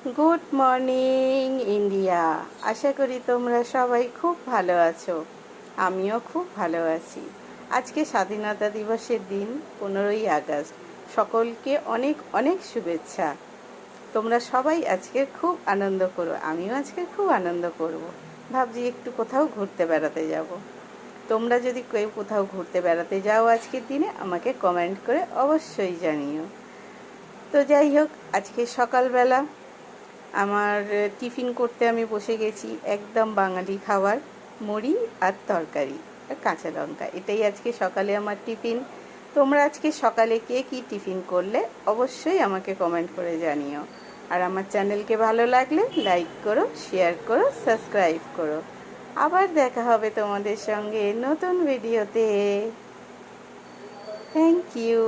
Good morning India. আশা করি তোমরা সবাই খুব ভালো আছো। আমিও খুব ভালো আছি। আজকে স্বাধীনতা দিবসের দিন, 15ই আগস্ট। সকলকে অনেক অনেক শুভেচ্ছা। তোমরা সবাই আজকে খুব আনন্দ করো, আমিও আজকে খুব আনন্দ করব। ভাবছি একটু কোথাও ঘুরতে বেড়াতে যাব। তোমরা যদি কেউ কোথাও ঘুরতে বেড়াতে যাও আজকের দিনে, আমাকে কমেন্ট করে অবশ্যই জানিও। তো যাই হোক, আজকে সকালবেলা আমার টিফিন করতে আমি বসে গেছি। একদম বাঙালি খাবার, মুড়ি আর তরকারি আর কাঁচা লঙ্কা, এটাই আজকে সকালে আমার টিফিন। তোমরা আজকে সকালে কে কী টিফিন করলে অবশ্যই আমাকে কমেন্ট করে জানিও। আর আমার চ্যানেলকে ভালো লাগলে লাইক করো, শেয়ার করো, সাবস্ক্রাইব করো। আবার দেখা হবে তোমাদের সঙ্গে নতুন ভিডিওতে। Thank you.